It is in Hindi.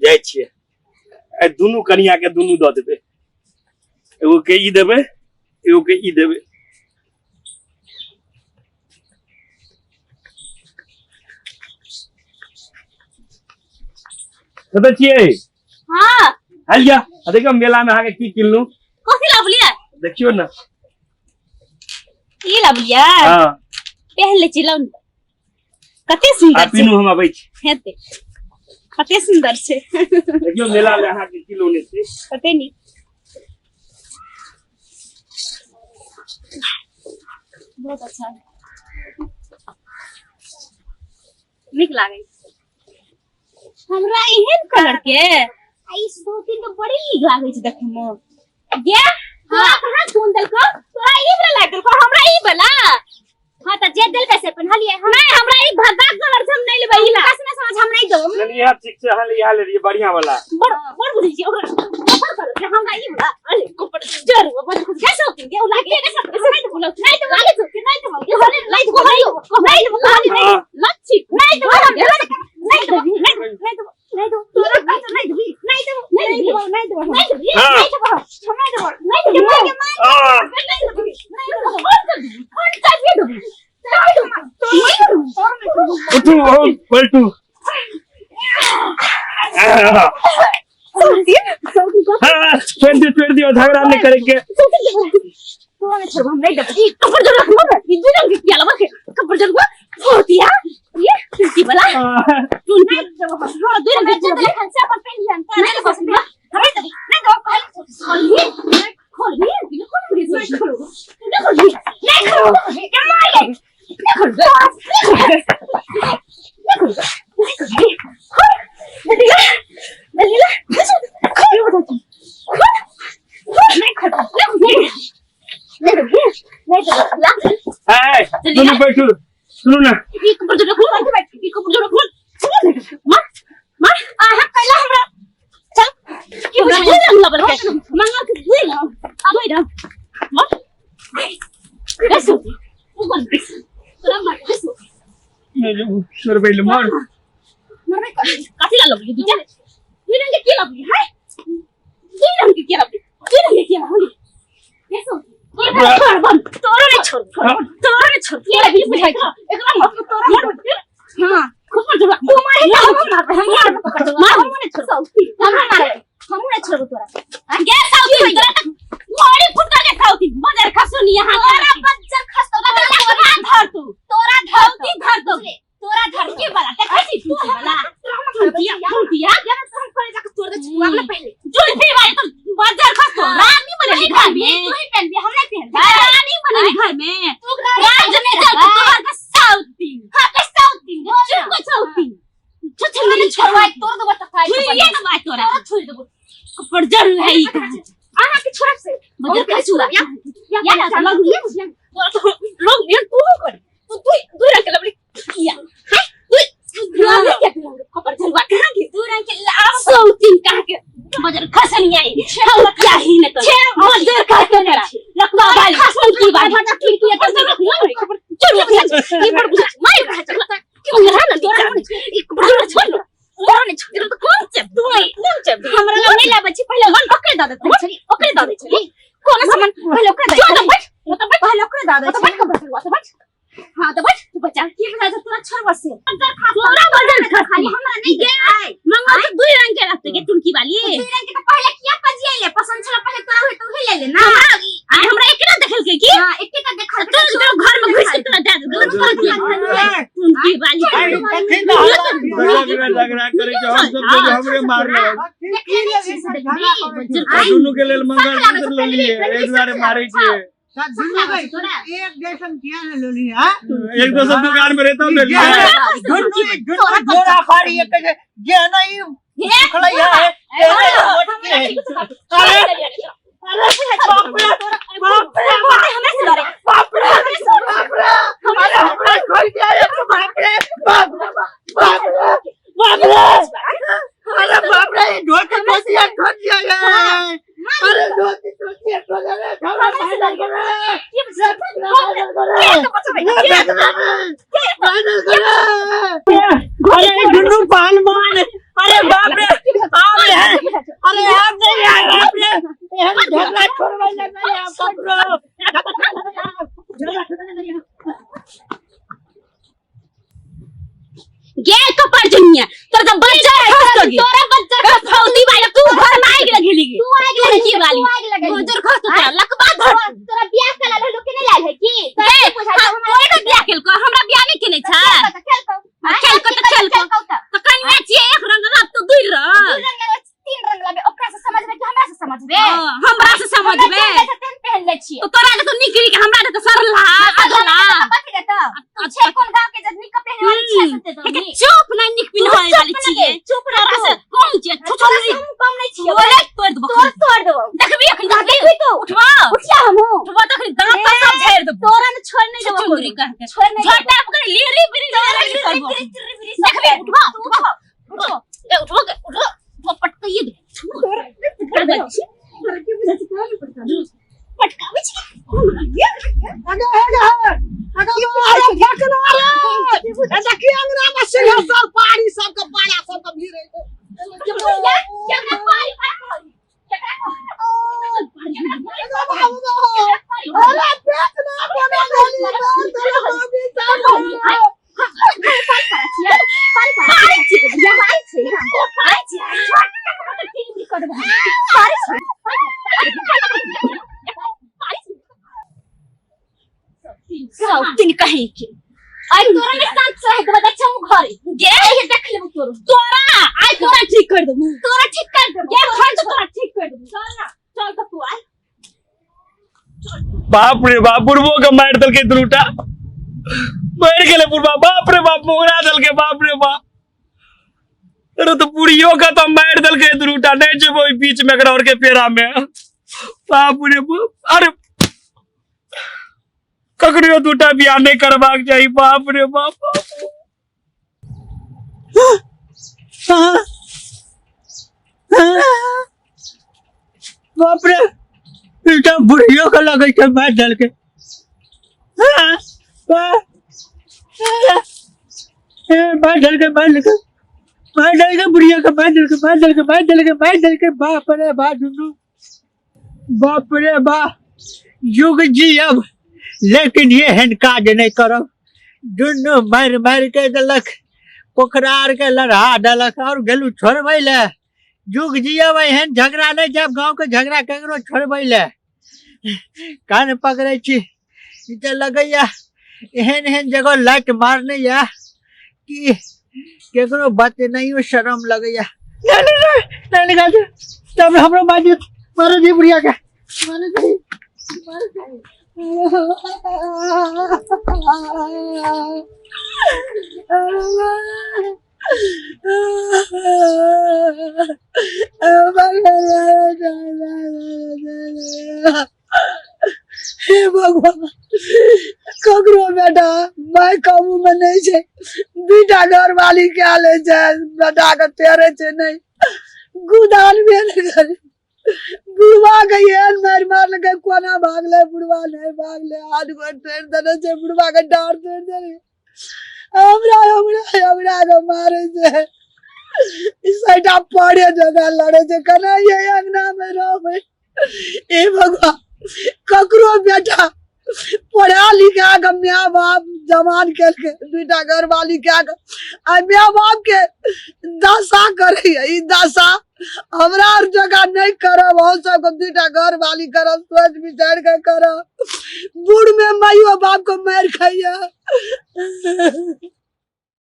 जाय छियै ए दुनू कनिया के दुनू द देबे एगो के ई देबे एगो के ई देबे कत छियै हां हलिया देखो मेला में आके की किनलू कथि लाबलिया देखियो ना ई लाबलिया हां पहन ले चिलौन कते सुंदर आ पिनू हम आबै छी हेते कते सुंदर छे देखियो मेला में आके किलो ले छी कते नी बहुत अच्छा निक लागे हमरा एहन कलर के आई सूती तो बड़ी नीक लागे छै देखे में गे हां कहां सुन देल को तोरा ई वाला लागल को हमरा ई वाला हां त जे देल कैसे पहनलिए नहीं हमरा ई भद्दा कलर से हम नहीं लेबै ई ला कैसे समझ हम नहीं दो नहीं यार ठीक से हां लिया ले रही बढ़िया वाला बड़ बुझी छी ओकर कलर के हमरा ई वाला अरे कपड़ जर बड़ कैसे होती के लागे कैसे नहीं तो बोलो नहीं तो लागे तो नहीं तो नहीं तो नहीं तो लच्छी नहीं तो नहीं तो नहीं तो नहीं दो तोरा नहीं दो नहीं दो नहीं दो नहीं दो नहीं दो नहीं दो नहीं दो नहीं दो उठो पलटू छोड़ दियो झगड़ा नहीं करेंगे हम नहीं दे कपड़ जो रखो ये दो रंग की अलग है कपड़ जो होती है ये टूटी वाला टूटी जब हम दो रंग की अलग है से अपन पहन लिया नहीं तो पसंद है नहीं दो खोल नहीं बैठो सुनो ना झगड़ा करे जो हम सब जो हमरे मार ले दोनों के लेल मंगलसूत्र ले लिए एक बार मारे के एक जैसन किया है लोली हां एक दूसरे दुकान में रहता हूं ले लिए जोड़ा खाड़ी एक जे नहीं खलैया है अरे बाप रे हमें से लड़े बाप रे हमारा खोल दिया बाप रे बाप रे अरे बाप रे ढोल के मोतिया ठोक दिया है अरे ढोल के मोतिया ठोक दिया है खबर से लग गया ये अरे गुन्नू पान मान अरे बाप रे मर जनिया तोर तो बच्चा खसगी तोरा बच्चा खसौती वाला तू घर में आग लगेली तू आग लगे की वाली गोजर खस तो लकबा तोरा बियाह कला लो के नहीं लाल है की तोरे पूछा कोई का बियाह केल को हमरा बियाह नहीं केने छा खेल को तो कन्या छिए एक रंग अब तो दुई रंग तीन रंग लगे ओकरा से समझ में कि हमरा से समझ बे हमरा से समझ बे पहन ले छी तो तोरा तो निकली के हमरा तो सरला अगला बाकी देता छे कोन गांव के जदनी का पहने वाली छे सते तो नहीं चुप नहीं निक पिनवाले वाली छी चुप रह से कौन छी छोछो कम नहीं छी बोले तोड़ देबो देखबी अखन देखबी तो उठवा उठिया हमहु उठवा तखन दांत पर सब झाड़ देबो तोरा में छोड़ नहीं देबो चुंदरी कह के छोड़ नहीं झटा पकड़ लेरी बिरी करबो देखबी उठवा उठवा पटका ये पटका में पानी सबका पाला सबका भीड़ कहीं के आई तोरा में शांत से है तो अच्छा हूं घरे गे ये देख ले तोरा आई तोरा ठीक कर दे तोरा ठीक कर दे ये घर तोरा ठीक कर दे चल ना चल तो तू आई बाप रे बाप बुढ़बो का मार दल के दुलूटा मार गेले बुढ़बा बाप रे बाप मुगरा दल के बाप रे बाप अरे तो बुढ़ियो का तो मार दल के दुलूटा नहीं जेबो बीच में और के पेरा में बाप रे बाप अरे ककरियो दूटा बियाह नहीं करवाक चाहिए बाप रे बाप बाप रे बेटा बुढ़ियों का लगे थे मार डाल के मार डाल के बुढ़िया का मार डाल के बाप रे बा दुनू बाप रे बा युग जी अब लेकिन ये हन काज नहीं करो दुनू मार मार के दलक पोखरार के लड़हा डलक और गेलू छोड़बे ले जुग जिया हन झगड़ा नहीं जब गांव के झगड़ा ककरो छोड़बे ले कान पकड़े छी इते लगैया एहन एहन जगह लाइट मारने या कि केकरो बात नहीं शर्म लगैया नहीं निकाल तब हमरो मारो जी बुढ़िया के मारो जी हे भगवान ककरो बेटा मैं काबू में नहीं छे बेटा घर वाली क्या ले जाए बेटा के तेरे छे नहीं गुदान में नहीं बुढ़वा गई है मार मार लगे कोना भाग ले बुढ़वा नहीं भाग ले हाथ को तोड़ देने से बुढ़वा का डार तोड़ देने हमरा को मारे से इस साइडा पड़े जगह लड़े से कना ये अंगना में रहो ए भगवान ककरो बेटा पढ़ा लिखा के माँ बाप जवान के दूटा घर वाली क्या माँ बाप के दशा करे ई दशा हमरा और जगह नहीं करब हो सबको दूटा घर वाली करब सोच विचार के करब बूढ़ में माइयो बाप को मार खाइया